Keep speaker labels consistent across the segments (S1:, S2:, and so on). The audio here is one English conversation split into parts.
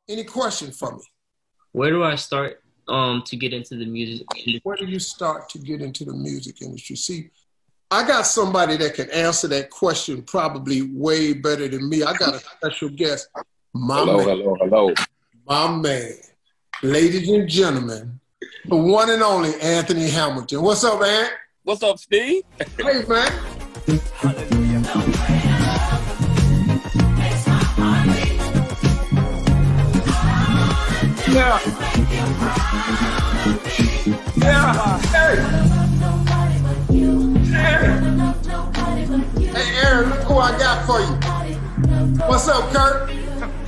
S1: Any question for me?
S2: Where do I start to get into the music industry?
S1: Where do you start to get into the music industry? See, I got somebody that can answer that question probably way better than me. I got a special guest.
S3: Hello.
S1: My man. Ladies and gentlemen, the one and only Anthony Hamilton. What's up, Ant?
S3: What's up, Steve?
S1: Hey, man. Yeah. Hey, Aaron, look who I got for you. What's up, Kurt?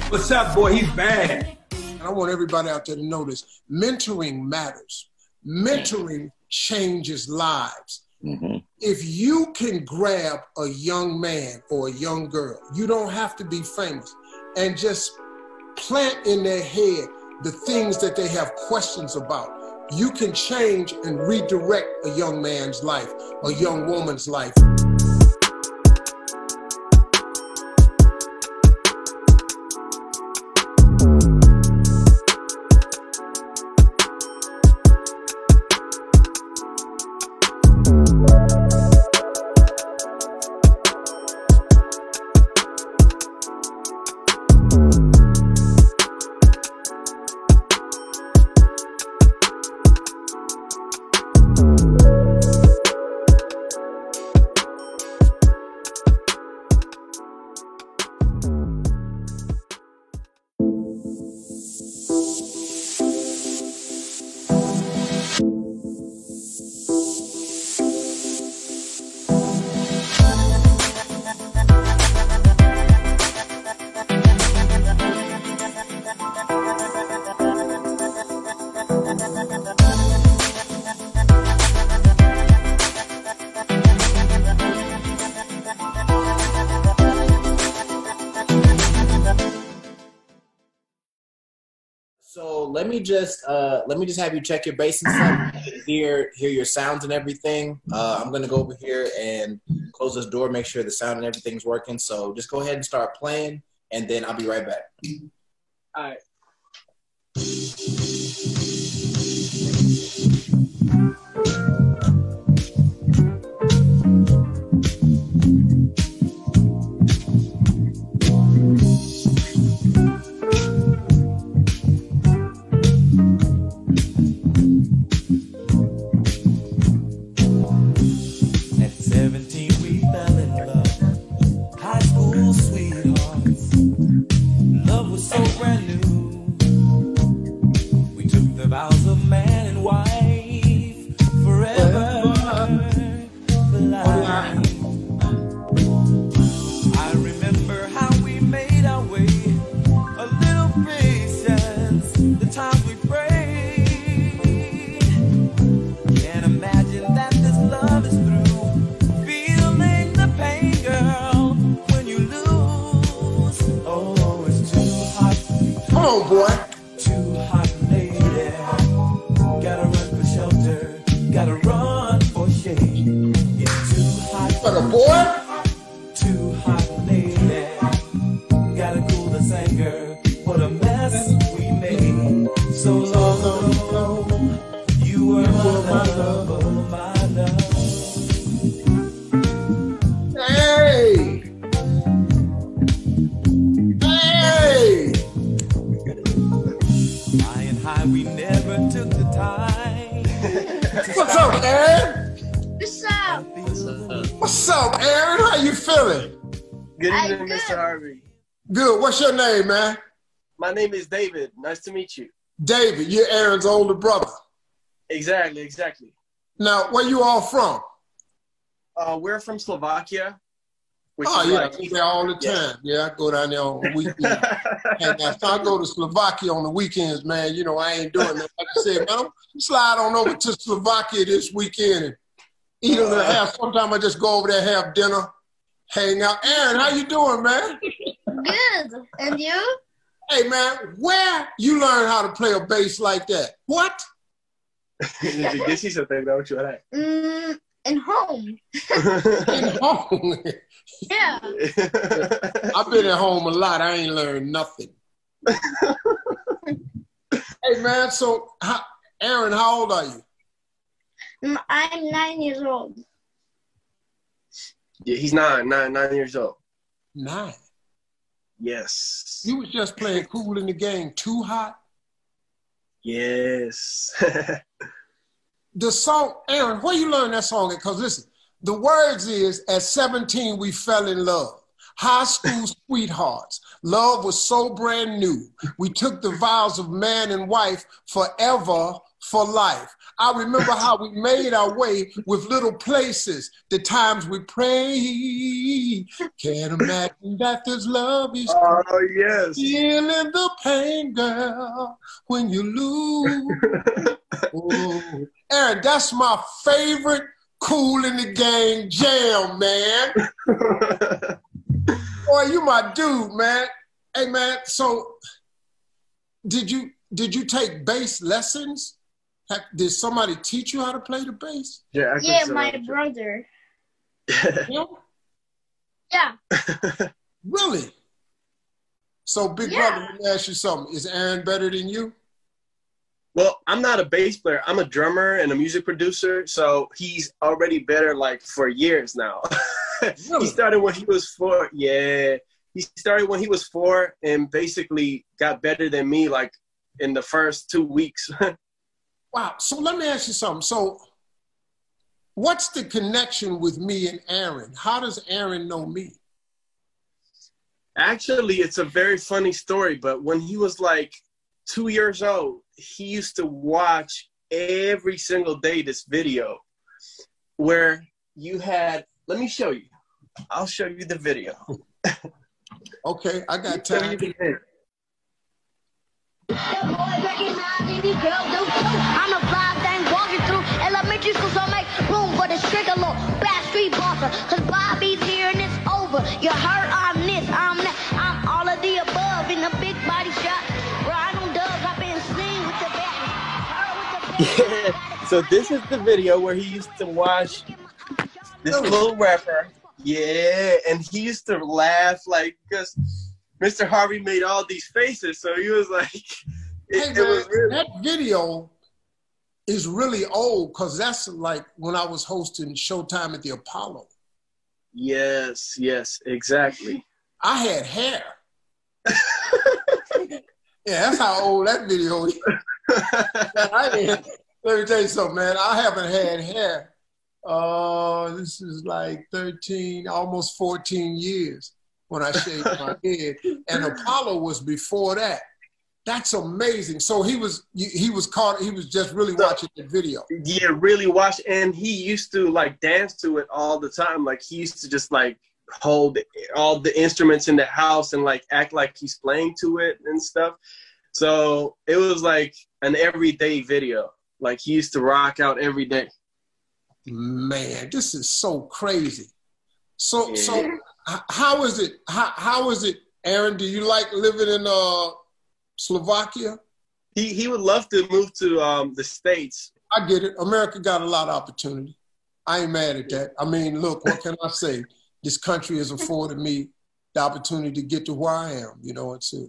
S4: What's up, boy? He's bad.
S1: And I want everybody out there to know this. Mentoring matters. Mentoring changes lives.
S3: Mm-hmm.
S1: If you can grab a young man or a young girl, you don't have to be famous, and just plant in their head the things that they have questions about, you can change and redirect a young man's life, a young woman's life.
S5: So let me just have you check your bass and stuff, hear your sounds and everything. I'm gonna go over here and close this door, make sure the sound and everything's working. So just go ahead and start playing, and then I'll be right back.
S4: All right.
S1: Oh boy.
S6: Too hot, lady. Gotta run for shelter. Gotta run for shade. It's too hot.
S1: For the boy.
S6: Too hot, lady. Gotta cool this anger. What a mess we made. So long ago, you were my love, oh my love.
S1: Hey. Hey.
S6: We never took the time.
S1: What's up, Aaron?
S7: What's up?
S1: What's up, Aaron? How you feeling?
S8: Good evening, Mr. Harvey.
S1: Good. What's your name, man?
S8: My name is David. Nice to meet you.
S1: David, you're Aaron's older brother.
S8: Exactly.
S1: Now, where you all from?
S8: We're from Slovakia.
S1: Oh, yeah, I go there all the time. Yeah, I go down there on the weekends. And if I go to Slovakia on the weekends, man, you know, I ain't doing that. Like I said, man, I'm slide on over to Slovakia this weekend and eat a little half. Sometimes I just go over there, have dinner, hang out. Aaron, how you doing, man?
S7: Good. And you?
S1: Hey, man, where you learn how to play a bass like that? What?
S7: In home.
S1: In home?
S7: Yeah.
S1: I've been at home a lot. I ain't learned nothing. Hey, man, so, Aaron, how old are you?
S7: I'm 9 years old.
S8: Yeah, he's 9 years old.
S1: 9?
S8: Yes.
S1: You was just playing Kool in the Gang, Too Hot?
S8: Yes.
S1: The song, Aaron, where you learn that song? Because listen, the words is, at 17, we fell in love. High school sweethearts. Love was so brand new. We took the vows of man and wife forever for life. I remember how we made our way with little places, the times we prayed. Can't imagine that this love is
S8: Oh, yes.
S1: feeling the pain, girl, when you lose. Oh. Aaron, that's my favorite Kool in the Gang jam, man. Boy, you my dude, man. Hey, man, so did you take bass lessons? Did somebody teach you how to play the bass?
S8: Yeah,
S7: My brother.
S1: Yeah?
S7: Yeah.
S1: Really? So, big brother, let me ask you something. Is Aaron better than you?
S8: Well, I'm not a bass player. I'm a drummer and a music producer, so he's already better like for years now.
S1: Really?
S8: He started when he was 4. Yeah. He started when he was 4 and basically got better than me like in the first 2 weeks.
S1: Wow. So let me ask you something. So what's the connection with me and Aaron? How does Aaron know me?
S8: Actually, it's a very funny story, but when he was like 2 years old, he used to watch every single day this video where you had, let me show you. I'll show you the video.
S1: Okay, I got time.
S9: I'm a fly thing walking through elementary school, so make room for this trigger little bad street bosser. Cause Bobby's here and it's over. You heard I'm this, I'm that, I'm all of the above in a big body shot. Ride on dubs, I've been seen with the back.
S8: Yeah, so this is the video where he used to watch this little rapper. Yeah, and he used to laugh like, because Mr. Harvey made all these faces, so he was like,
S1: Hey, man, that video is really old because that's like when I was hosting Showtime at the Apollo.
S8: Yes, exactly.
S1: I had hair. Yeah, that's how old that video is. Let me tell you something, man. I haven't had hair. This is like 13, almost 14 years when I shaved my head. And Apollo was before that. That's amazing. So he was just really watching the video.
S8: Yeah, really watch. And he used to like dance to it all the time. Like he used to just like hold all the instruments in the house and like act like he's playing to it and stuff. So it was like an everyday video. Like he used to rock out every day.
S1: Man, this is so crazy. So how is it? How is it, Aaron? Do you like living in Slovakia?
S8: He would love to move to the States.
S1: I get it. America got a lot of opportunity. I ain't mad at that. I mean, look, what can I say? This country has afforded me the opportunity to get to where I am. You know, it's a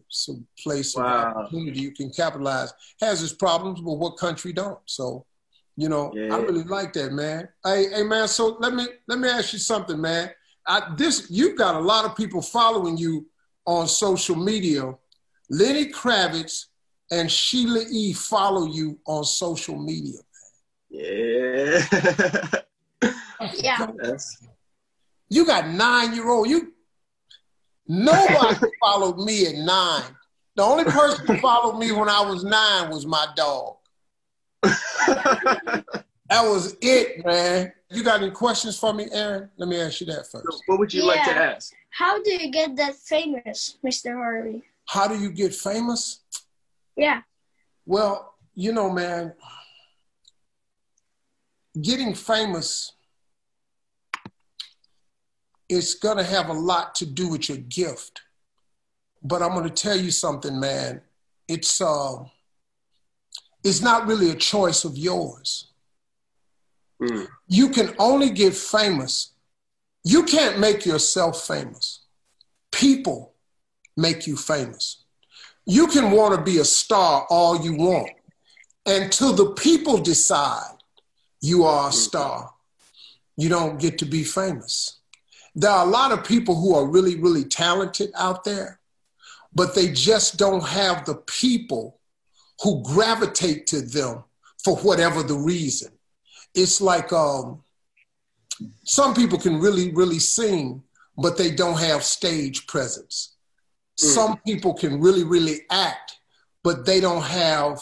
S1: place of opportunity you can capitalize. Has its problems, but what country don't? So, you know, I really like that, man. Hey, man. So let me ask you something, man. You've got a lot of people following you on social media. Lenny Kravitz and Sheila E. follow you on social media.
S8: Yeah.
S7: Yeah.
S1: You got 9-year-old. Nobody followed me at 9. The only person who followed me when I was 9 was my dog. That was it, man. You got any questions for me, Aaron? Let me ask you that first.
S8: What would you like to ask?
S7: How do you get that famous, Mr. Harvey?
S1: How do you get famous?
S7: Yeah.
S1: Well, you know, man, getting famous, it's going to have a lot to do with your gift. But I'm going to tell you something, man. It's not really a choice of yours. Mm. You can only get famous. You can't make yourself famous. People make you famous. You can want to be a star all you want, until the people decide you are a star, you don't get to be famous. There are a lot of people who are really, really talented out there, but they just don't have the people who gravitate to them for whatever the reason. It's like some people can really, really sing, but they don't have stage presence. Some people can really, really act, but they don't have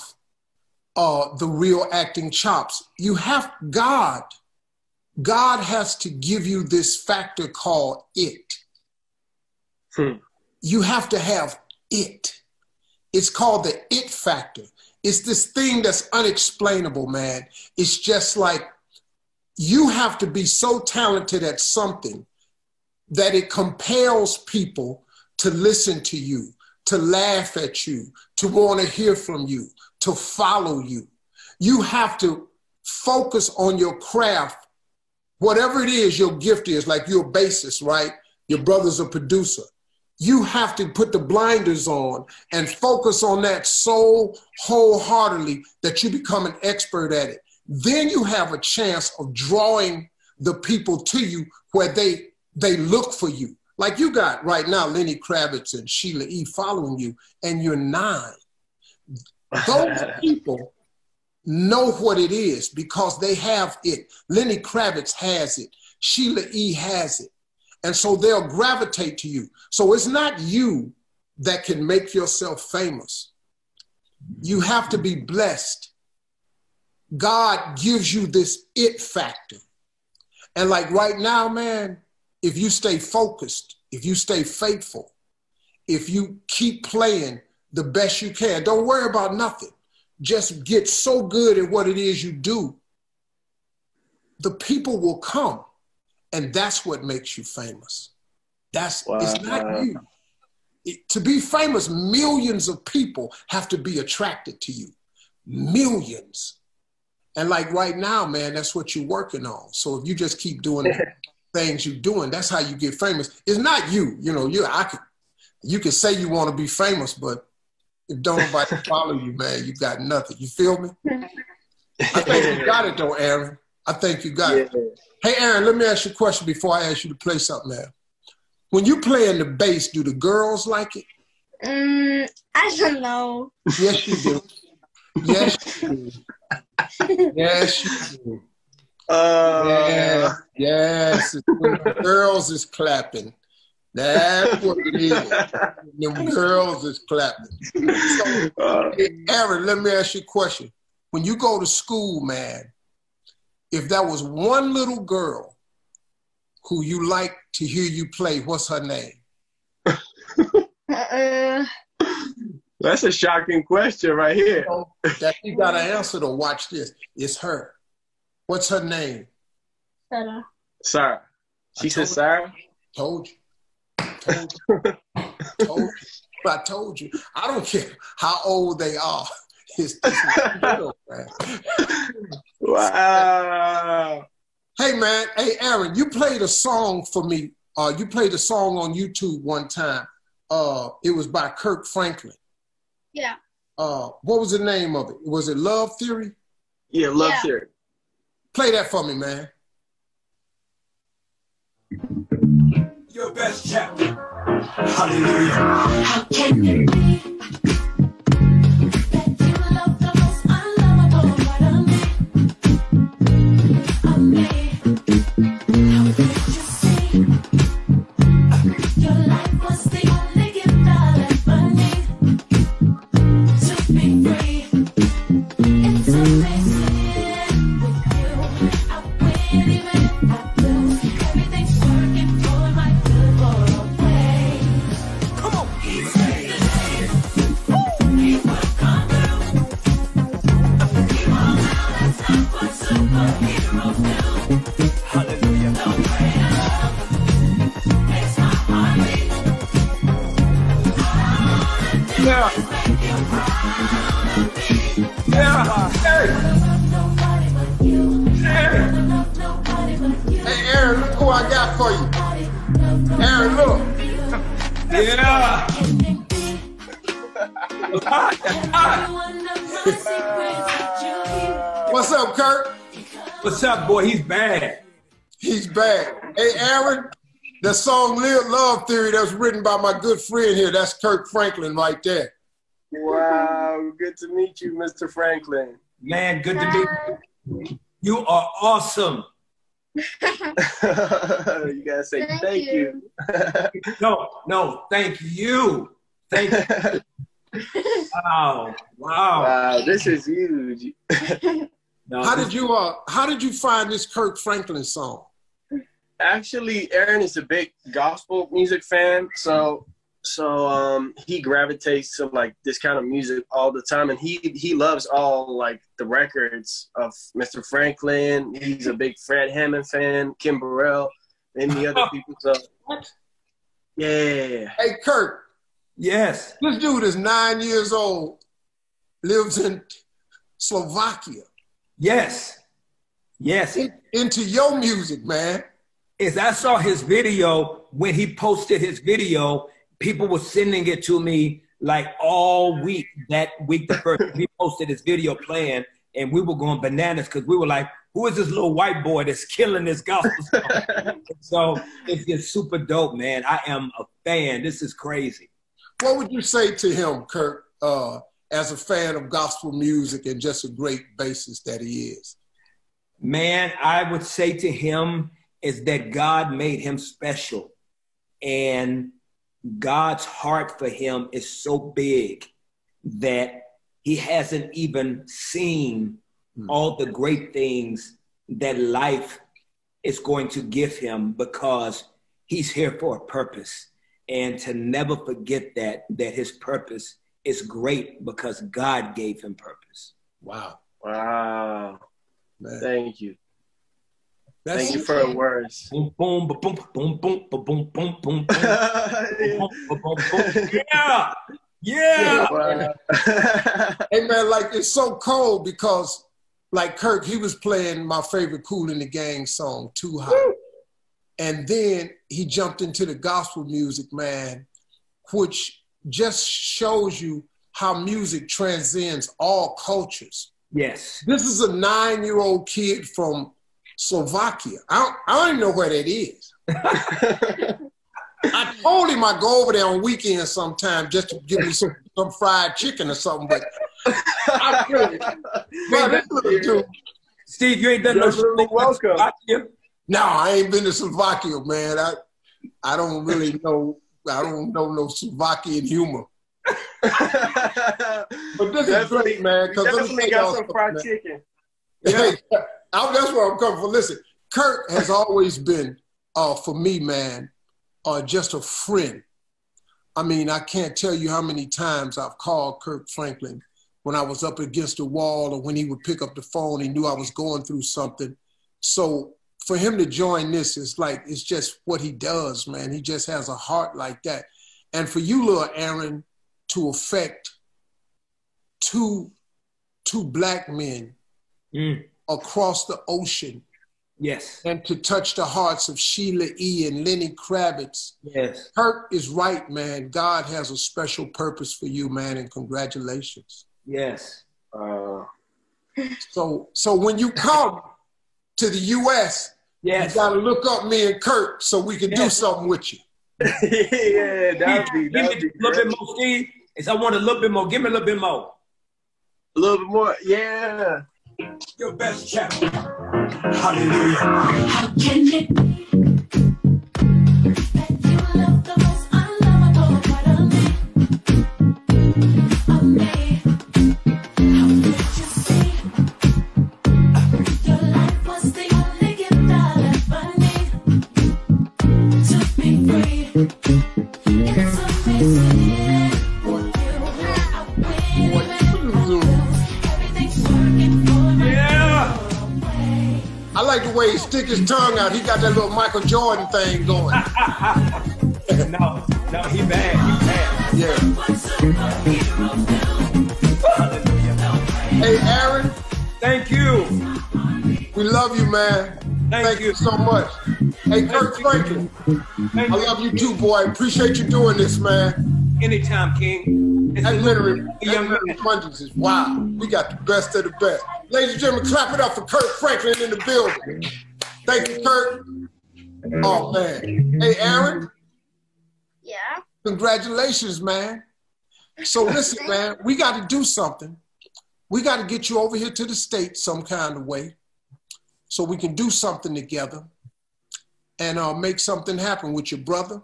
S1: the real acting chops. You have God. God has to give you this factor called it. You have to have it. It's called the it factor. It's this thing that's unexplainable, man. It's just like you have to be so talented at something that it compels people to listen to you, to laugh at you, to want to hear from you, to follow you. You have to focus on your craft, whatever it is your gift is, like you're a bassist, right? Your brother's a producer. You have to put the blinders on and focus on that so wholeheartedly that you become an expert at it. Then you have a chance of drawing the people to you where they look for you. Like you got right now, Lenny Kravitz and Sheila E. following you, and you're 9. Those people know what it is because they have it. Lenny Kravitz has it. Sheila E. has it. And so they'll gravitate to you. So it's not you that can make yourself famous. You have to be blessed. God gives you this it factor. And like right now, man, if you stay focused, if you stay faithful, if you keep playing the best you can, don't worry about nothing. Just get so good at what it is you do, the people will come. And that's what makes you famous. It's not you. To be famous, millions of people have to be attracted to you. Millions. And like right now, man, that's what you're working on. So if you just keep doing the things you're doing, that's how you get famous. It's not you. You know, you can say you want to be famous, but if don't nobody follow you, man, you got nothing. You feel me? I think you got it though, Aaron. I think you got it. Hey, Aaron, let me ask you a question before I ask you to play something, man. When you play in the bass, do the girls like it?
S7: I don't know.
S1: Yes, you do. Yes, you do. Yes, you do. Yes. When the girls is clapping. That's what it is. Them girls is clapping. So, hey, Aaron, let me ask you a question. When you go to school, man, if there was one little girl who you like to hear you play, what's her name?
S8: That's a shocking question right here.
S1: That you got to answer to watch this. It's her. What's her name?
S7: Sarah.
S8: Sarah. She said Sarah?
S1: Told you. I told you. I don't care how old they are. It's little, man.
S8: Wow.
S1: Hey, man. Hey, Aaron, you played a song for me. You played a song on YouTube one time. It was by Kirk Franklin.
S7: Yeah.
S1: What was the name of it? Was it Love Theory?
S8: Yeah, Love Theory.
S1: Play that for me, man.
S4: Your best chapter. Hallelujah.
S6: How can it be that you love the most unlovable part of me? How could you see your life was the only gift I'll ever need to be free? It's amazing with you. I win even if I lose. Everything's working for my good for always.
S4: Come on.
S6: He's ready. He will come through. He won't know that's not what superheroes do.
S4: Hallelujah.
S6: The way I love makes my heart beat.
S4: Yeah.
S6: Make you proud of me.
S4: Yeah. Hey.
S6: Love nobody but you.
S4: Hey.
S6: Love nobody but you.
S1: Hey, Aaron, look who I got for you. Aaron, look.
S4: Yeah. It's hot. It's hot.
S6: Every one of my secrets
S1: What's up, Kirk?
S4: What's up, boy? He's bad.
S1: He's bad. Hey, Aaron, the song Love Theory that was written by my good friend here, that's Kirk Franklin right there.
S8: Wow, good to meet you, Mr. Franklin.
S4: Man, good to meet you. You are awesome.
S8: You gotta say thank you.
S4: No, thank you. Thank you. Wow,
S8: this is huge.
S1: How did you find this Kirk Franklin song?
S8: Actually, Aaron is a big gospel music fan, so he gravitates to like this kind of music all the time, and he loves all like the records of Mr. Franklin. He's a big Fred Hammond fan, Kim Burrell, and the other people. So yeah.
S1: Hey, Kirk.
S4: Yes.
S1: This dude is 9 years old, lives in Slovakia.
S4: Yes.
S1: Into your music, man.
S4: As I saw his video, when he posted his video, people were sending it to me like all week. That week, the first he posted his video playing, and we were going bananas because we were like, who is this little white boy that's killing this gospel song? So it's just super dope, man. I am a fan. This is crazy.
S1: What would you say to him, Kirk, as a fan of gospel music and just a great bassist that he is?
S4: Man, I would say to him is that God made him special. And God's heart for him is so big that he hasn't even seen all the great things that life is going to give him, because he's here for a purpose. And to never forget that his purpose is great because God gave him purpose.
S1: Wow.
S8: Man. Thank you.
S1: Thank
S8: you for the words.
S4: Boom, boom, boom, boom, boom, boom, boom, boom, boom, boom. Yeah.
S8: Wow.
S1: Hey, man, like, it's so cold because, like, Kirk, he was playing my favorite Kool and the Gang song, Too Hot. Woo. And then he jumped into the gospel music, man, which just shows you how music transcends all cultures.
S4: Yes.
S1: This is a 9-year-old kid from Slovakia. I don't even know where that is. I told him I'd go over there on weekends sometime just to give me some fried chicken or something, but I really, man, this little dude.
S4: Steve, you ain't done no shit.
S8: Welcome.
S1: No, I ain't been to Slovakia, man. I don't really know. I don't know no Slovakian humor. But this is great, man. Because
S8: definitely got some fried chicken.
S1: Yeah, that's where I'm coming from. Listen, Kirk has always been, for me, man, just a friend. I mean, I can't tell you how many times I've called Kirk Franklin when I was up against a wall, or when he would pick up the phone, he knew I was going through something. So for him to join this, it's just what he does, man. He just has a heart like that. And for you, little Aaron, to affect two black men across the ocean.
S4: Yes.
S1: And to touch the hearts of Sheila E. and Lenny Kravitz.
S4: Yes.
S1: Kirk is right, man. God has a special purpose for you, man, and congratulations.
S4: Yes.
S1: So when you come to the U.S.,
S4: yes,
S1: you got to look up me and Kirk so we can do something with you.
S8: Yeah, that would be
S4: a little bit more, Steve. I want a little bit more. Give me a little bit more.
S8: A little bit more, yeah.
S4: Your best chapter. Hallelujah.
S6: How can it be that you love the most unlovable part of me? How could you see your life was the only gift I'll ever need to be free? It's amazing for you. I win and everything's working for me.
S4: Yeah.
S1: I like the way he stick his tongue out. He got that little Michael Jordan thing going.
S4: No, he bad.
S1: Yeah. Hey, Aaron.
S4: Thank you.
S1: We love you, man. Thank you so much. Hey, Kirk Franklin. I love you too, boy. Appreciate you doing this, man.
S4: Anytime, King.
S1: That Mentoring Mondays is wild. We got the best of the best. Ladies and gentlemen, clap it up for Kirk Franklin in the building. Thank you, Kirk. Oh, man. Hey, Aaron.
S7: Yeah.
S1: Congratulations, man. So listen, man, we got to do something. We got to get you over here to the States some kind of way so we can do something together and make something happen with your brother.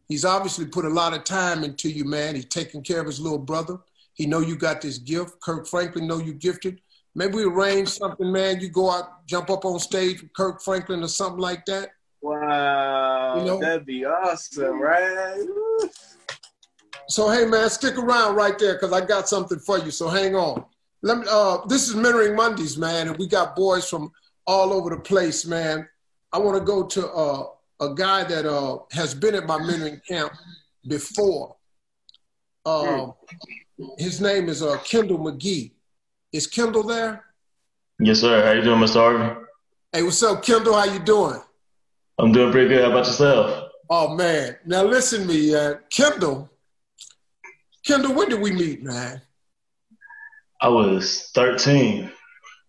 S1: He's obviously put a lot of time into you, man. He's taking care of his little brother. He know you got this gift. Kirk Franklin know you gifted. Maybe we arrange something, man. You go out, jump up on stage with Kirk Franklin or something like that.
S8: Wow, you know? That'd be awesome, right?
S1: So, hey, man, stick around right there because I got something for you, so hang on. Let me. This is Mentoring Mondays, man, and we got boys from all over the place, man. I want to go to a guy that has been at my mentoring camp before. His name is Kendall McGee. Is Kendall there?
S10: Yes, sir. How you doing, Mr. Harvey?
S1: Hey, what's up, Kendall? How you doing?
S10: I'm doing pretty good. How about yourself?
S1: Oh, man. Now, listen to me, Kendall, when did we meet, man?
S10: I was 13.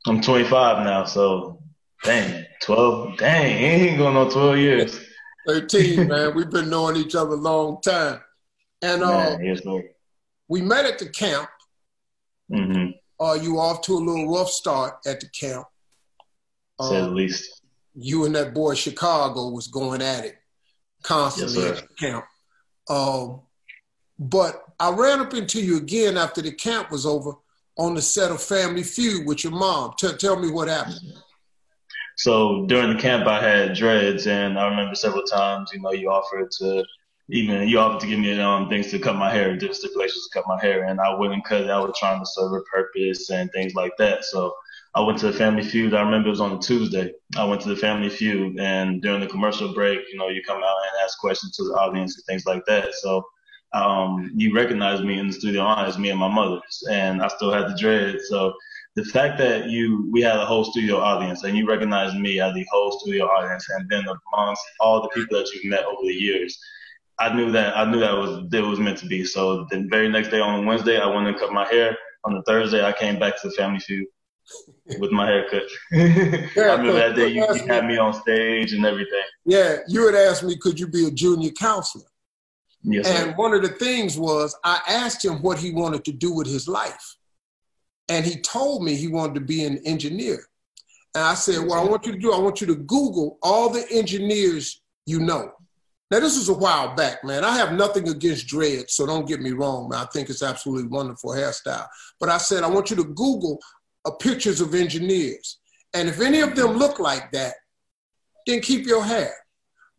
S10: I'm 25 now, so dang, 12. Dang, ain't going on 12 years.
S1: 13, man. We've been knowing each other a long time. And
S10: yes,
S1: we met at the camp.
S10: Mm-hmm.
S1: You were off to a little rough start at the camp.
S10: Say the least.
S1: You and that boy Chicago was going at it constantly at the camp. But I ran up into you again after the camp was over on the set of Family Feud with your mom. Tell me what happened.
S10: So during the camp, I had dreads, and I remember several times, you offered to give me things to cut my hair, different stipulations to cut my hair, and I wouldn't cut it. I was trying to serve a purpose and things like that. So I went to the Family Feud. I remember it was on a Tuesday. I went to the Family Feud, and during the commercial break, you come out and ask questions to the audience and things like that. So you recognized me in the studio audience, me and my mother's, and I still had the dreads. So the fact that we had a whole studio audience and you recognized me as the whole studio audience, and then amongst all the people that you've met over the years, I knew that it was meant to be. So the very next day on Wednesday, I went and cut my hair. On the Thursday, I came back to the Family Feud with my haircut. I remember that day you had me on stage and everything.
S1: Yeah, you had asked me, could you be a junior counselor?
S10: Yes, sir.
S1: And one of the things was I asked him what he wanted to do with his life. And he told me he wanted to be an engineer. And I said, what I want you to do, I want you to Google all the engineers you know. Now, this was a while back, man. I have nothing against dreads, so don't get me wrong, man. I think it's absolutely wonderful hairstyle. But I said, I want you to Google pictures of engineers. And if any of them look like that, then keep your hair.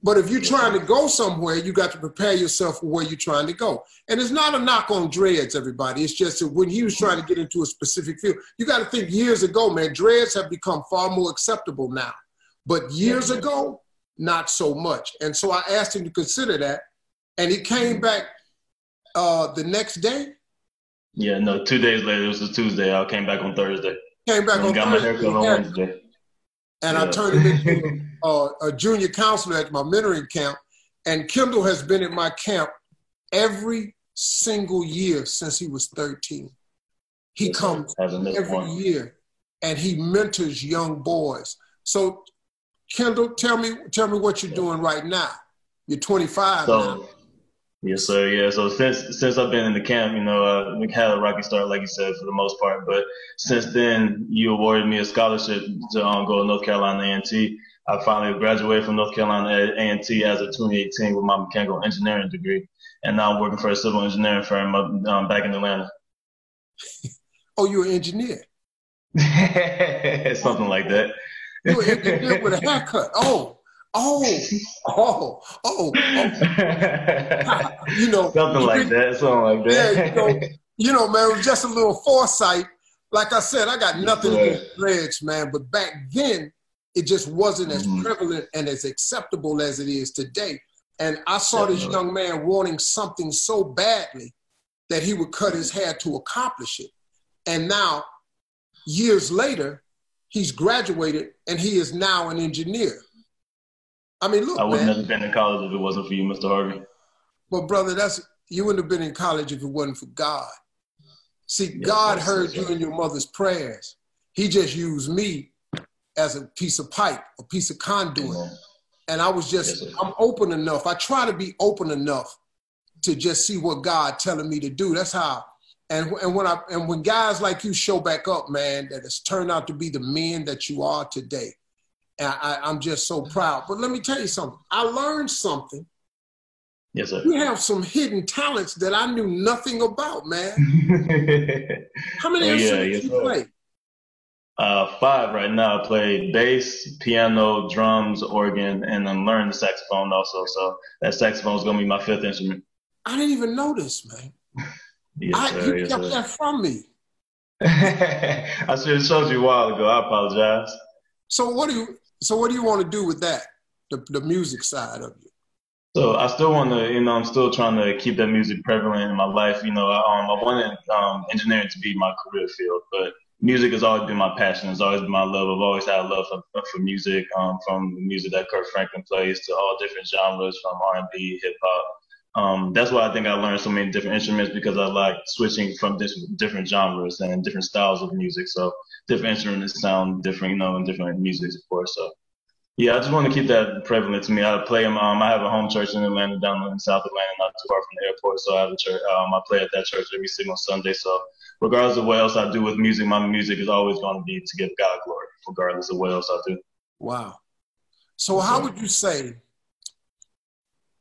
S1: But if you're trying to go somewhere, you got to prepare yourself for where you're trying to go. And it's not a knock on dreads, everybody. It's just that when he was trying to get into a specific field, you got to think years ago, man, dreads have become far more acceptable now. But years ago, not so much. And so I asked him to consider that. And he came back the next day.
S10: Yeah, no, 2 days later, it was a Tuesday. I came back on Thursday.
S1: Came back on
S10: got
S1: Thursday.
S10: My haircut on Wednesday.
S1: And I turned him into a junior counselor at my mentoring camp. And Kendall has been at my camp every single year since he was 13. He comes every year and he mentors young boys. So Kendall, tell me what you're doing right now. You're 25 now.
S10: Yes, sir. Yeah. So since I've been in the camp, we had a rocky start, like you said, for the most part. But since then, you awarded me a scholarship to go to North Carolina A&T. I finally graduated from North Carolina A&T as of 2018 with my mechanical engineering degree, and now I'm working for a civil engineering firm back in Atlanta.
S1: Oh, you're an engineer?
S10: Something like that.
S1: You're an engineer with a haircut. Oh. Something like that. Yeah, man, it was just a little foresight. Like I said, I got nothing against dreads, man. But back then, it just wasn't as prevalent and as acceptable as it is today. And I saw this young man wanting something so badly that he would cut his hair to accomplish it. And now, years later, he's graduated and he is now an engineer. I mean, look,
S10: I would never been in college if it wasn't for you, Mr. Harvey.
S1: Well, brother, you wouldn't have been in college if it wasn't for God. See, God heard you in your mother's prayers. He just used me as a piece of pipe, a piece of conduit. And I was just, I'm open enough. I try to be open enough to just see what God telling me to do. That's how. And when guys like you show back up, man, that has turned out to be the men that you are today, I'm just so proud. But let me tell you something. I learned something.
S10: Yes, sir.
S1: You have some hidden talents that I knew nothing about, man. How many instruments you play?
S10: 5 right now. I play bass, piano, drums, organ, and I'm learning the saxophone also. So that saxophone is going to be my 5th instrument.
S1: I didn't even know this, man.
S10: Yes, sir.
S1: You kept that from me.
S10: I should have showed you a while ago. I apologize.
S1: So what do you want to do with that, the music side of you?
S10: So I still want to, I'm still trying to keep that music prevalent in my life. I wanted engineering to be my career field, but music has always been my passion. It's always been my love. I've always had a love for music, from the music that Kirk Franklin plays to all different genres, from R&B, hip hop. That's why I think I learned so many different instruments, because I like switching from different genres and different styles of music. So different instruments sound different, in different music, of course. So yeah, I just want to keep that prevalent to me. I play. I have a home church in Atlanta, down in South Atlanta, not too far from the airport. So I have a church. I play at that church every single Sunday. So regardless of what else I do with music, my music is always going to be to give God glory, regardless of what else I do. Wow.
S1: So how would you say?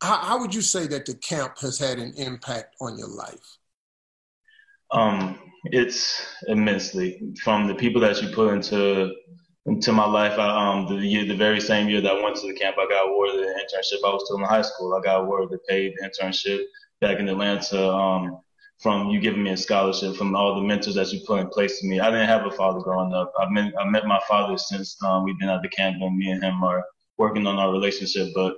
S1: How would you say that the camp has had an impact on your life?
S10: It's immensely. From the people that you put into my life. The very same year that I went to the camp, I got awarded an internship. I was still in high school. I got awarded a paid internship back in Atlanta, from you giving me a scholarship, from all the mentors that you put in place to me. I didn't have a father growing up. I met my father since we've been at the camp, and me and him are working on our relationship. But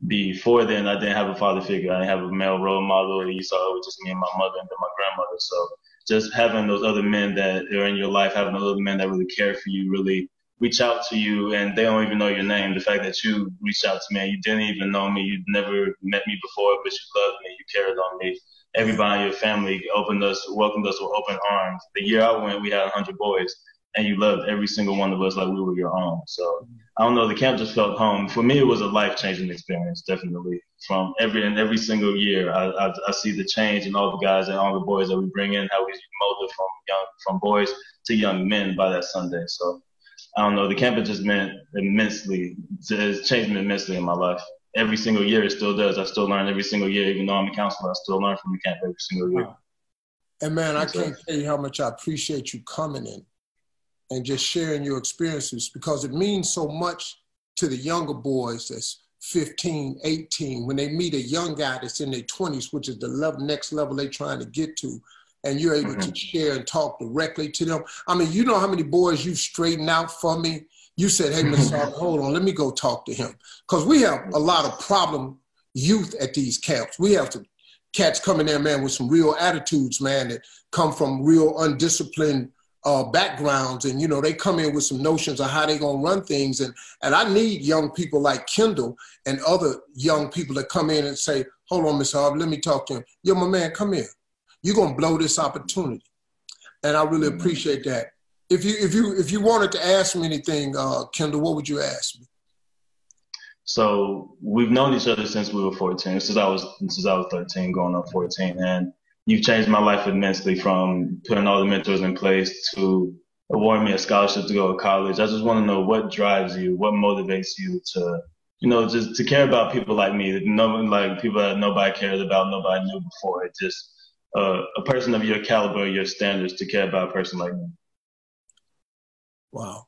S10: before then, I didn't have a father figure. I didn't have a male role model. You saw it was just me and my mother and then my grandmother. So just having those other men that are in your life, having those other men that really care for you, really reach out to you, and they don't even know your name. The fact that you reached out to me and you didn't even know me, you'd never met me before, but you loved me, you cared on me. Everybody in your family welcomed us with open arms. The year I went, we had 100 boys, and you loved every single one of us like we were your own. So I don't know, the camp just felt home. For me, it was a life-changing experience, definitely. From every single year, I see the change in all the guys and all the boys that we bring in, how we mold it from boys to young men by that Sunday. So I don't know, the camp has just meant immensely, it's changed me immensely in my life. Every single year it still does. I still learn every single year, even though I'm a counselor, I still learn from the camp every single year.
S1: And man, I can't tell you how much I appreciate you coming in and just sharing your experiences, because it means so much to the younger boys that's 15, 18, when they meet a young guy that's in their 20s, which is the next level they're trying to get to. And you're able to share and talk directly to them. I mean, you know how many boys you've straightened out for me? You said, hey, Mr. hold on, let me go talk to him. Because we have a lot of problem youth at these camps. We have some cats coming there, man, with some real attitudes, man, that come from real undisciplined backgrounds. And, they come in with some notions of how they're going to run things. And I need young people like Kendall and other young people that come in and say, hold on, Mr. Harvey, let me talk to him. Yo, my man, come here. You're going to blow this opportunity. And I really appreciate that. If you wanted to ask me anything, Kendall, what would you ask me?
S10: So we've known each other since we were 14, since I was 13, going up 14. And you've changed my life immensely, from putting all the mentors in place to awarding me a scholarship to go to college. I just want to know what drives you, what motivates you to, just to care about people like me, like people that nobody cared about, nobody knew before. It just, a person of your caliber, your standards, to care about a person like me.
S1: Wow.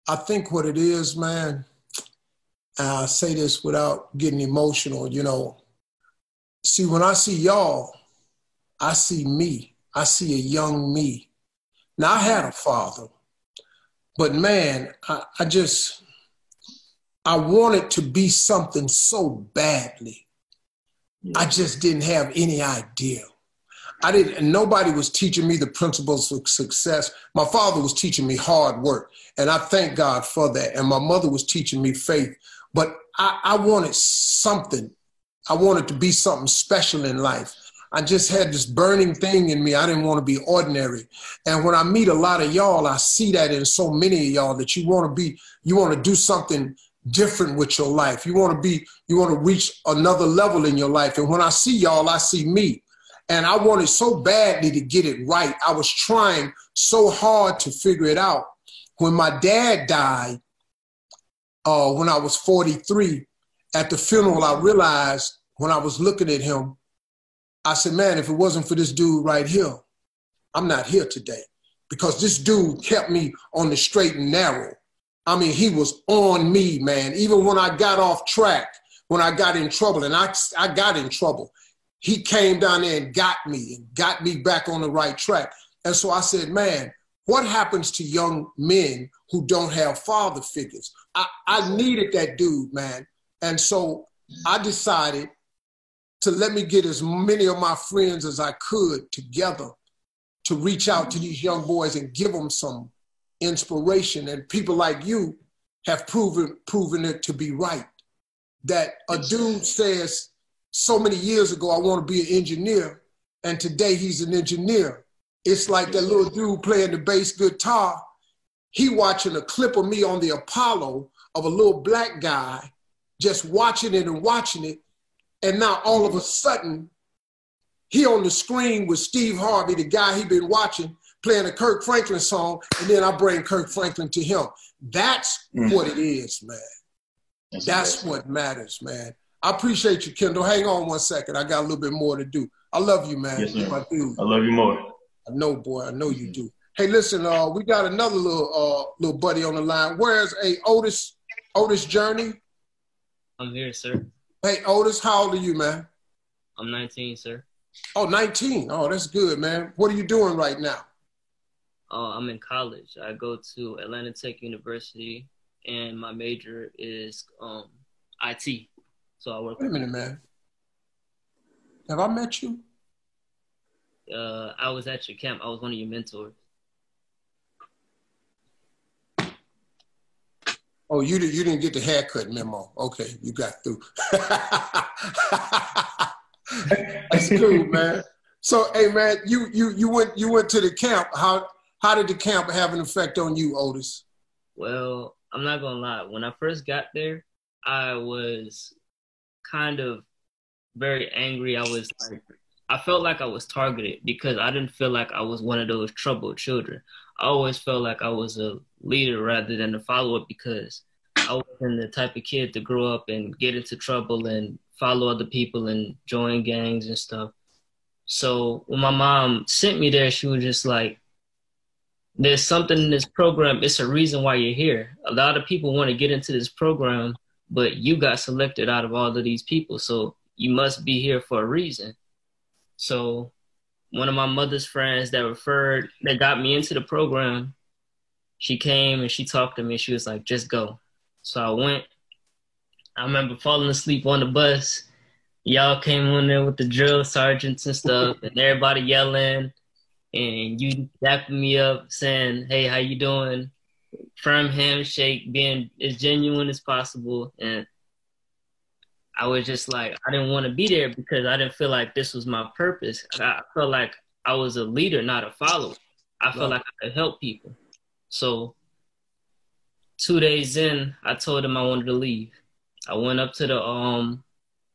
S1: I think what it is, man, and I say this without getting emotional, see, when I see y'all, I see me. I see a young me. Now, I had a father, but man, I wanted to be something so badly. I just didn't have any idea. Nobody was teaching me the principles of success. My father was teaching me hard work, and I thank God for that. And my mother was teaching me faith. But I wanted something I wanted to be something special in life. I just had this burning thing in me. I didn't want to be ordinary. And when I meet a lot of y'all, I see that in so many of y'all that you want to do something different with your life. You want to reach another level in your life. And when I see y'all, I see me. And I wanted so badly to get it right. I was trying so hard to figure it out. When my dad died, when I was 43, at the funeral, I realized when I was looking at him, I said, man, if it wasn't for this dude right here, I'm not here today. Because this dude kept me on the straight and narrow. I mean, he was on me, man. Even when I got off track, when I got in trouble, and I got in trouble, he came down there and got me back on the right track. And so I said, man, what happens to young men who don't have father figures? I needed that dude, man. And so I decided to let me get as many of my friends as I could together to reach out to these young boys and give them some inspiration. And people like you have proven it to be right. That a dude says so many years ago, I want to be an engineer, and today he's an engineer. It's like that little dude playing the bass guitar. He watching a clip of me on the Apollo of a little black guy, just watching it and watching it. And now all of a sudden, he on the screen with Steve Harvey, the guy he been watching, playing a Kirk Franklin song, and then I bring Kirk Franklin to him. That's what it is, man. That's what matters, man. I appreciate you, Kendall. Hang on one second. I got a little bit more to do. I love you, man.
S10: Yes, sir.
S1: My dude.
S10: I love you more.
S1: I know, boy. I know you do. Hey, listen, we got another little buddy on the line. Where's Otis Journey?
S2: I'm here, sir.
S1: Hey, Otis, how old are you, man?
S2: I'm 19, sir.
S1: Oh, 19. Oh, that's good, man. What are you doing right now?
S2: I'm in college. I go to Atlanta Tech University, and my major is IT. So I work.
S1: Wait a minute, man. Have I met you?
S2: I was at your camp. I was one of your mentors.
S1: Oh, you didn't get the haircut memo. Okay, you got through. That's cool, man. So, hey, man, you went to the camp. How did the camp have an effect on you, Otis?
S2: Well, I'm not gonna lie. When I first got there, I was kind of very angry. I felt like I was targeted because I didn't feel like I was one of those troubled children. I always felt like I was a leader rather than a follower because I wasn't the type of kid to grow up and get into trouble and follow other people and join gangs and stuff. So when my mom sent me there, she was just like, there's something in this program. It's a reason why you're here. A lot of people want to get into this program, but you got selected out of all of these people. So you must be here for a reason. So one of my mother's friends that got me into the program, she came and she talked to me. She was like, just go. So I went. I remember falling asleep on the bus. Y'all came on there with the drill sergeants and stuff, and everybody yelling, and you dapping me up saying, hey, how you doing? Firm handshake, being as genuine as possible. And I was just like, I didn't want to be there because I didn't feel like this was my purpose. I felt like I was a leader, not a follower. I felt like I could help people. So 2 days in, I told him I wanted to leave. I went up to the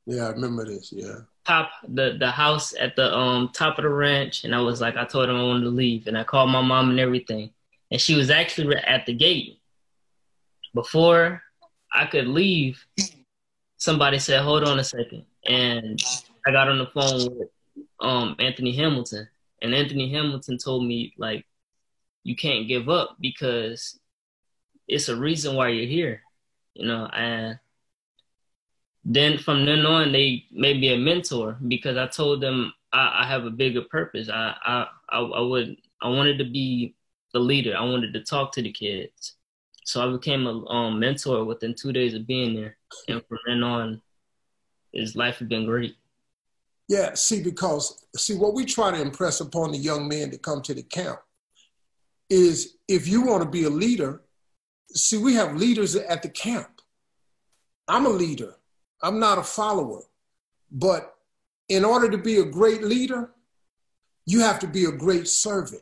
S1: yeah, I remember this. Yeah,
S2: the house at the top of the ranch, and I told him I wanted to leave, and I called my mom and everything, and she was actually at the gate. Before I could leave, somebody said, hold on a second. And I got on the phone with Anthony Hamilton. And Anthony Hamilton told me, like, you can't give up because it's a reason why you're here, you know. And then from then on, they made me a mentor because I told them I have a bigger purpose. I wanted to be the leader. I wanted to talk to the kids. So I became a mentor within 2 days of being there. And from then on, his life has been great.
S1: Yeah, because what we try to impress upon the young men that come to the camp is if you want to be a leader, we have leaders at the camp. I'm a leader. I'm not a follower. But in order to be a great leader, you have to be a great servant.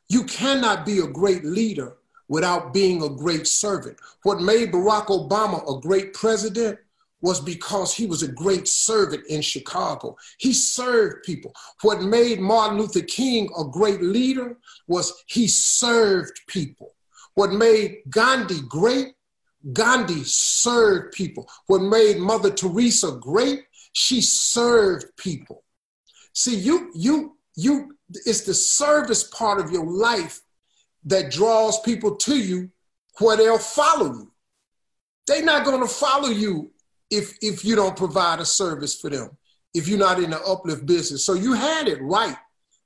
S1: You cannot be a great leader without being a great servant. What made Barack Obama a great president was because he was a great servant in Chicago. He served people. What made Martin Luther King a great leader was he served people. What made Gandhi great, Gandhi served people. What made Mother Teresa great, she served people. See, it's the service part of your life that draws people to you where they'll follow you. They're not going to follow you if you don't provide a service for them, if you're not in the uplift business. So you had it right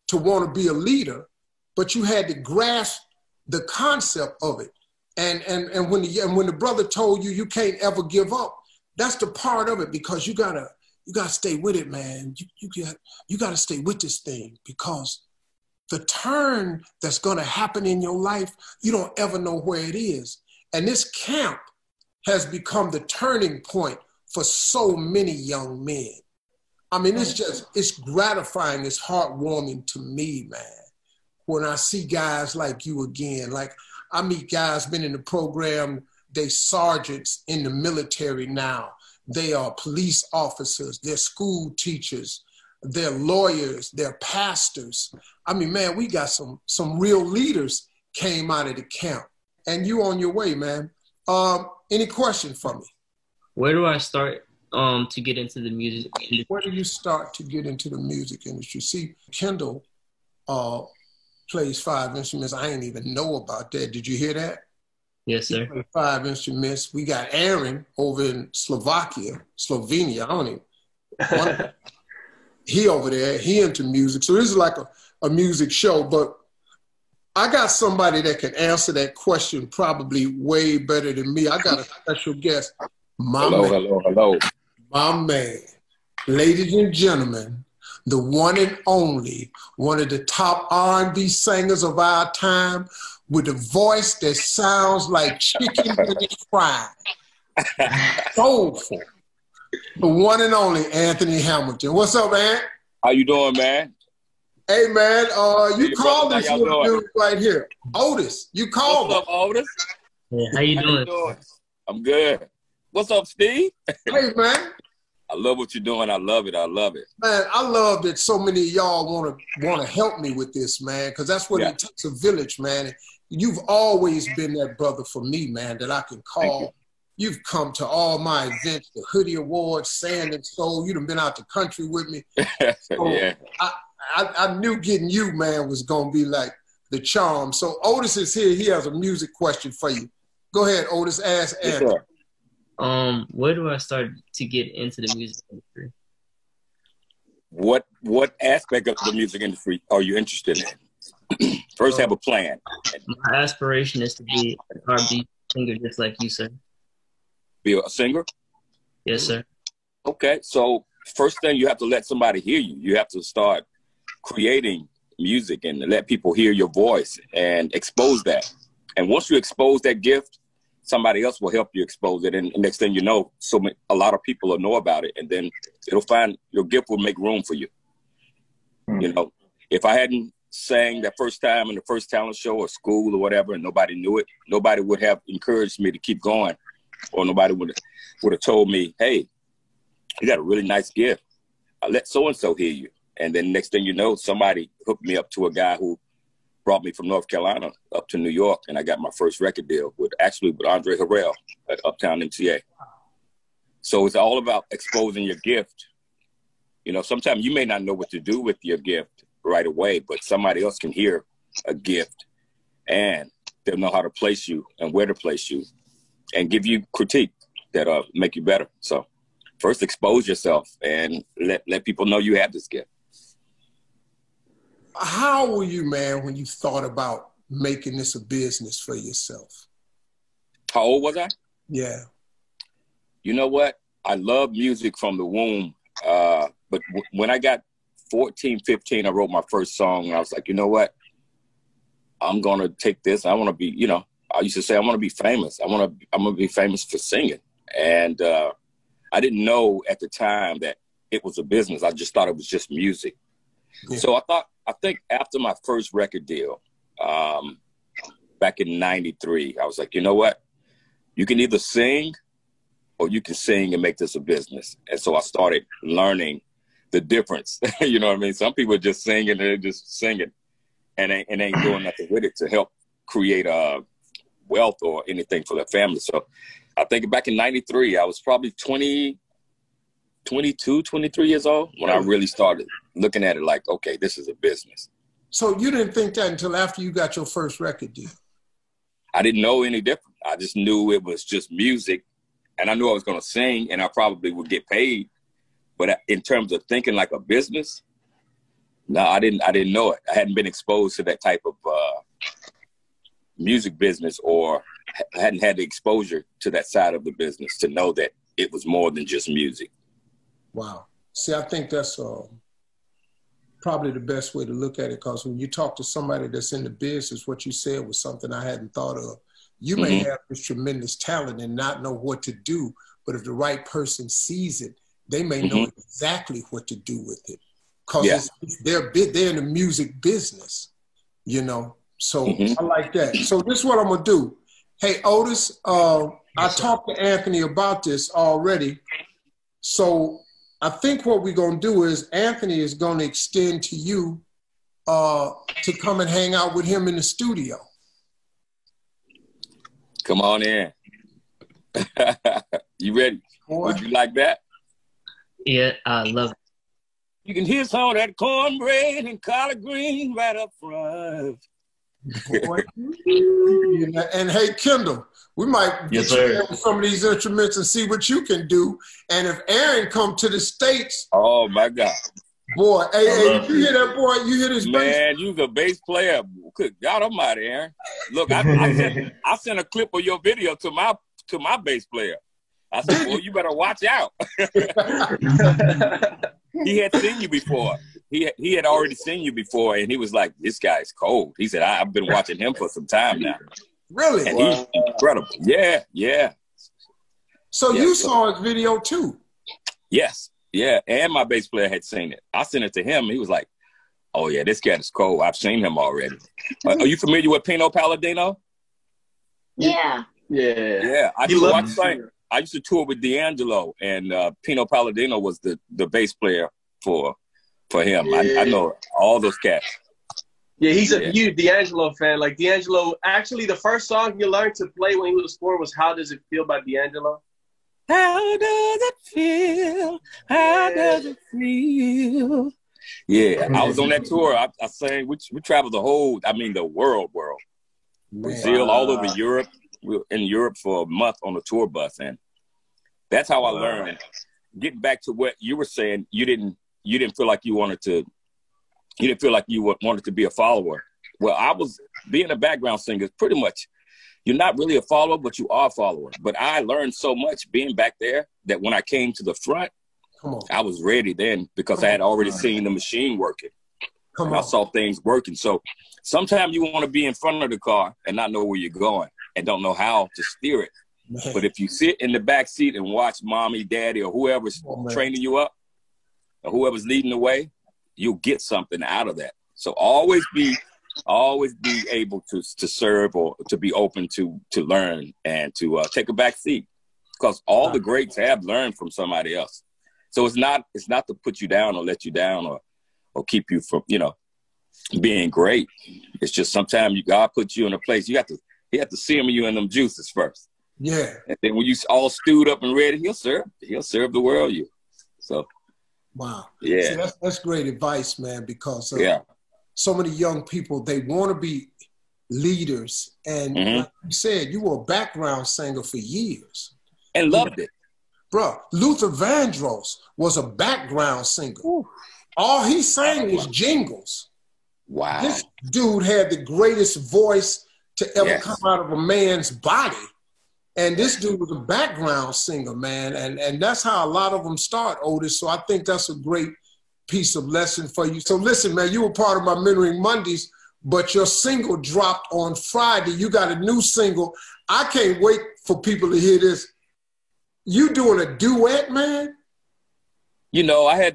S1: to want to be a leader, but you had to grasp the concept of it. And when the brother told you you can't ever give up, that's the part of it, because you gotta stay with it, man. You gotta stay with this thing, because the turn that's gonna happen in your life, you don't ever know where it is. And this camp has become the turning point for so many young men. I mean, it's gratifying, it's heartwarming to me, man, when I see guys like you again. Like, I meet guys been in the program, they sergeants in the military now. They are police officers, they're school teachers, they're lawyers, they're pastors. I mean, man, we got some real leaders came out of the camp, and you on your way, man. Any question for me?
S2: Where do I start to get into the music industry?
S1: Where do you start to get into the music industry? See, Kendall plays 5 instruments. I didn't even know about that. Did you hear that?
S2: Yes, sir.
S1: He plays 5 instruments. We got Aaron over in Slovenia. I don't even. He over there. He into music. So this is like a music show. But I got somebody that can answer that question probably way better than me. I got a special guest.
S3: Hello.
S1: My man. Ladies and gentlemen, the one and only, one of the top R&B singers of our time, with a voice that sounds like chicken when it's fried. Soulful. The one and only Anthony Hamilton. What's up, man?
S3: How you doing, man?
S1: Hey, man, you called this little dude right here. Otis, you called
S3: him. What's up, Otis?
S2: Yeah, how you doing?
S3: I'm good. What's up, Steve?
S1: Hey, man.
S3: I love what you're doing. I love it.
S1: Man, I love that so many of y'all want to help me with this, man, because that's what it takes, a village, man. You've always been that brother for me, man, that I can call. You've come to all my events, the Hoodie Awards, Sand and Soul. You done been out the country with me. So
S3: yeah.
S1: I knew getting you, man, was going to be like the charm. So Otis is here. He has a music question for you. Go ahead, Otis. Ask Anthony.
S3: Sure.
S2: Where do I start to get into the music industry?
S3: What aspect of the music industry are you interested in? First, have a plan.
S2: My aspiration is to be an R&B singer, just like you, sir.
S3: Be a singer?
S2: Yes, sir.
S3: Okay, so first thing, you have to let somebody hear you. You have to start creating music and let people hear your voice and expose that. And once you expose that gift, somebody else will help you expose it. And next thing you know, a lot of people will know about it. And then your gift will make room for you. You know, if I hadn't sang that first time in the first talent show or school or whatever, and nobody knew it, nobody would have encouraged me to keep going. Or nobody would have told me, hey, you got a really nice gift. I'll let so-and-so hear you. And then next thing you know, somebody hooked me up to a guy who brought me from North Carolina up to New York, and I got my first record deal with Andre Harrell at Uptown MTA. So it's all about exposing your gift. You know, sometimes you may not know what to do with your gift right away, but somebody else can hear a gift and they'll know how to place you and where to place you and give you critique that'll make you better. So first expose yourself and let people know you have this gift.
S1: How were you, man, when you thought about making this a business for yourself?
S3: How old was I?
S1: Yeah.
S3: You know what? I love music from the womb. But when I got 14, 15, I wrote my first song. And I was like, you know what? I'm going to take this. I want to be, you know, I used to say, I want to be famous. I'm going to be famous for singing. And I didn't know at the time that it was a business. I just thought it was just music. Yeah. So I think after my first record deal, back in '93, I was like, you know what? You can either sing or you can sing and make this a business. And so I started learning the difference. You know what I mean? Some people are just singing, they're just singing and ain't doing nothing with it to help create wealth or anything for their family. So I think back in '93, I was probably 22, 23 years old when I really started looking at it like, okay, this is a business.
S1: So you didn't think that until after you got your first record deal?
S3: I didn't know any different. I just knew it was just music, and I knew I was going to sing and I probably would get paid. But in terms of thinking like a business, no, I didn't know it. I hadn't been exposed to that type of music business, or hadn't had the exposure to that side of the business to know that it was more than just music.
S1: Wow. See, I think that's probably the best way to look at it, because when you talk to somebody that's in the business, what you said was something I hadn't thought of. You may have this tremendous talent and not know what to do, but if the right person sees it, they may know exactly what to do with it, because they're in the music business, you know. So I like that. So this is what I'm gonna do. Hey, Otis, I talked to Anthony about this already. So I think what we're gonna do is Anthony is gonna extend to you to come and hang out with him in the studio.
S3: Come on in. You ready? Boy. Would you like that?
S2: Yeah, I love it.
S3: You can hear some of that cornbread and collard green right up front.
S1: Boy. And hey, Kendall, we might get you with some of these instruments and see what you can do. And if Aaron come to the States,
S3: oh my God,
S1: boy, hey, you hear that, boy? You hear this
S3: man? You's a bass player. Good God Almighty, Aaron! Look, I sent a clip of your video to my bass player. I said, well, you better watch out. He had seen you before. He had already seen you before, and he was like, this guy's cold. He said, I've been watching him for some time now.
S1: Really?
S3: And he's incredible. Yeah.
S1: So you saw his video too?
S3: Yes. Yeah, and my bass player had seen it. I sent it to him. He was like, oh, yeah, this cat is cold. I've seen him already. Are you familiar with Pino Palladino?
S7: Yeah.
S3: Yeah. I used to tour with D'Angelo, and Pino Palladino was the bass player for him. Yeah. I know all those cats.
S8: Yeah, he's a huge D'Angelo fan. Like D'Angelo, actually, the first song he learned to play when he was 4 was "How Does It Feel" by D'Angelo.
S3: How does it feel? How does it feel? Yeah, I was on that tour. I sang. We traveled the world. Brazil, all over Europe. We were in Europe for a month on a tour bus, and that's how I learned. Getting back to what you were saying, you didn't feel like you wanted to be a follower. Well, I was being a background singer. Pretty much, you're not really a follower, but you are a follower. But I learned so much being back there that when I came to the front, I was ready then, because I had already seen the machine working. I saw things working. So sometimes you want to be in front of the car and not know where you're going and don't know how to steer it. Man. But if you sit in the back seat and watch mommy, daddy, or whoever's training you up, or whoever's leading the way, you'll get something out of that. So always be able to serve, or to be open to learn, and to take a back seat, because all the greats have learned from somebody else. So it's not to put you down or let you down or keep you from, being great. It's just sometimes God puts you in a place. He have to simmer you in them juices first.
S1: Yeah. And
S3: then when you all stewed up and ready, he'll serve the world you. So.
S1: Wow.
S3: Yeah.
S1: See, that's great advice, man, because so many young people, they want to be leaders. And like you said, you were a background singer for years.
S3: And loved it.
S1: Bro, Luther Vandross was a background singer. Ooh. All he sang was jingles.
S3: Wow.
S1: This dude had the greatest voice to ever come out of a man's body. And this dude was a background singer, man. And that's how a lot of them start, Otis. So I think that's a great piece of lesson for you. So listen, man, you were part of my Mentoring Mondays, but your single dropped on Friday. You got a new single. I can't wait for people to hear this. You doing a duet, man?
S3: You know, I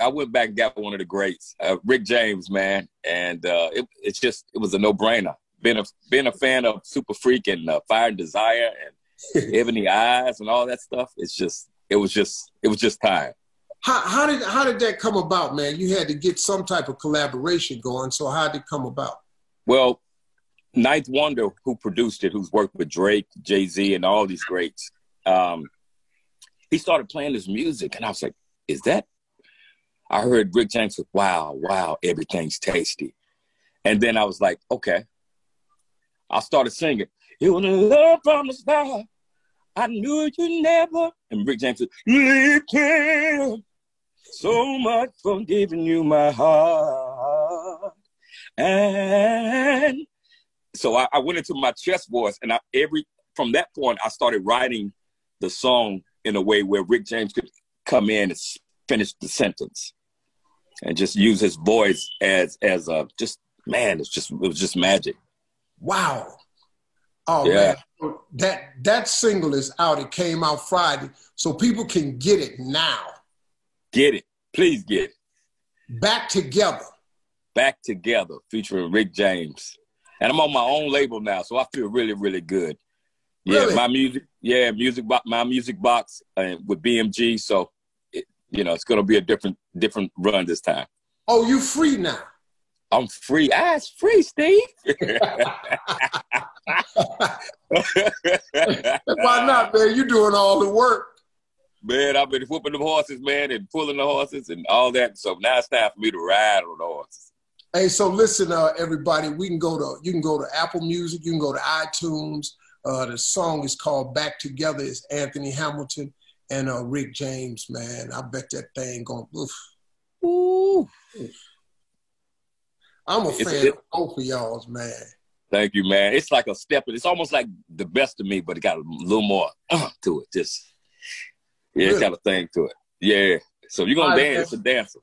S3: went back and got one of the greats, Rick James, man. And it was a no-brainer. Been a fan of Super Freak and Fire and Desire and Ebony Eyes and all that stuff. It was just time.
S1: How did that come about, man? You had to get some type of collaboration going. So how did it come about?
S3: Well, Ninth Wonder, who produced it, who's worked with Drake, Jay-Z, and all these greats, he started playing this music, and I was like, is that? I heard Rick James say, wow, everything's tasty. And then I was like, okay. I started singing, "You wanna love from the start. I knew you never." And Rick James said, "Leave here. So much for giving you my heart." And so I went into my chest voice, and from that point, I started writing the song in a way where Rick James could come in and finish the sentence, and just use his voice as it was just magic.
S1: Wow. Oh,
S3: yeah.
S1: Man. That single is out. It came out Friday, so people can get it now.
S3: Get it. Please get it.
S1: Back Together.
S3: Back Together, featuring Rick James. And I'm on my own label now, so I feel really, really good.
S1: Really?
S3: Yeah, my music box with BMG, so it's going to be a different run this time.
S1: Oh, you free now?
S3: I'm free. It's free, Steve.
S1: Why not, man? You're doing all the work.
S3: Man, I've been whooping the horses, man, and pulling the horses and all that. So now it's time for me to ride on the horses.
S1: Hey, so listen, everybody, you can go to Apple Music, you can go to iTunes. The song is called Back Together. It's Anthony Hamilton and Rick James, man. I bet that thing going, oof.
S3: Ooh.
S1: I'm a fan of both of y'all's, man.
S3: Thank you, man. It's like a step. It's almost like the best of me, but it got a little more to it. Just, yeah, It's got a thing to it. Yeah. So you're going to dance, it's a dancer.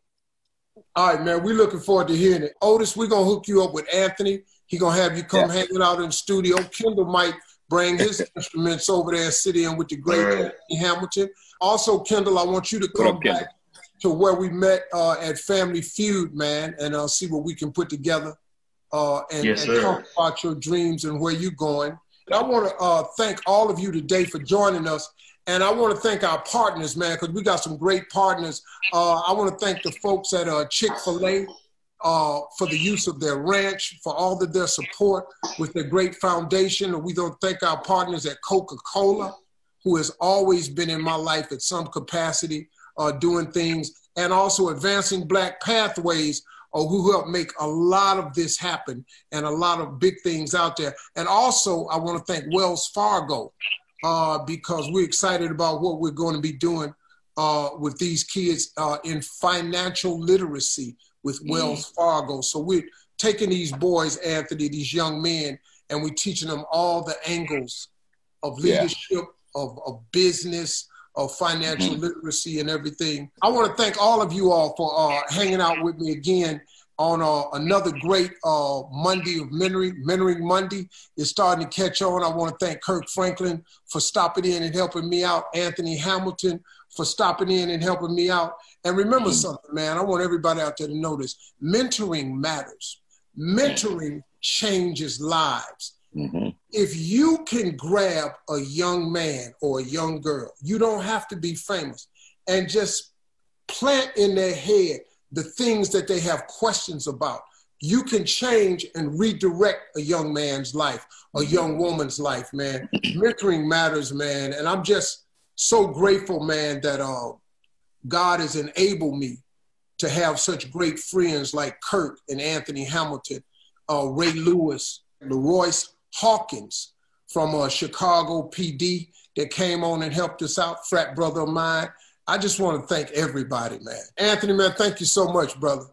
S1: All right, man. We're looking forward to hearing it. Otis, we're going to hook you up with Anthony. He's going to have you come hanging out in the studio. Kendall might bring his instruments over there and sit in with the great Anthony Hamilton. Also, Kendall, I want you to come back to where we met at Family Feud, man, and see what we can put together and talk about your dreams and where you're going. And I want to thank all of you today for joining us. And I want to thank our partners, man, because we got some great partners. I want to thank the folks at Chick-fil-A for the use of their ranch, for all of their support with their great foundation. And we don't thank our partners at Coca-Cola, who has always been in my life at some capacity, doing things, and also Advancing Black Pathways, who helped make a lot of this happen and a lot of big things out there. And also, I want to thank Wells Fargo, because we're excited about what we're going to be doing with these kids in financial literacy with Wells Fargo. So we're taking these boys, Anthony, these young men, and we're teaching them all the angles of leadership, of business, of financial literacy and everything. I want to thank all of you all for hanging out with me again on another great Monday of Mentoring Monday. Is starting to catch on. I want to thank Kirk Franklin for stopping in and helping me out, Anthony Hamilton for stopping in and helping me out. And remember something, man, I want everybody out there to know this. Mentoring matters. Mentoring changes lives. If you can grab a young man or a young girl, you don't have to be famous, and just plant in their head the things that they have questions about, you can change and redirect a young man's life, a young woman's life, man. Mentoring matters, man. And I'm just so grateful, man, that God has enabled me to have such great friends like Kurt and Anthony Hamilton, Ray Lewis, LeRoyce Hawkins from Chicago PD that came on and helped us out, frat brother of mine. I just want to thank everybody, man. Anthony, man, thank you so much, brother.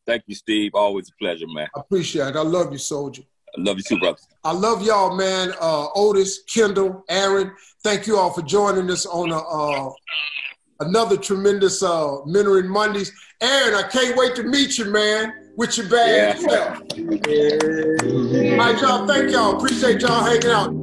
S3: Thank you, Steve. Always a pleasure, man.
S1: I appreciate it. I love you, soldier.
S3: I love you too, brother.
S1: I love y'all, man. Otis, Kendall, Aaron, thank you all for joining us on another tremendous Mentoring Mondays. Aaron, I can't wait to meet you, man, with your bad self. All right, y'all. Thank y'all. Appreciate y'all hanging out.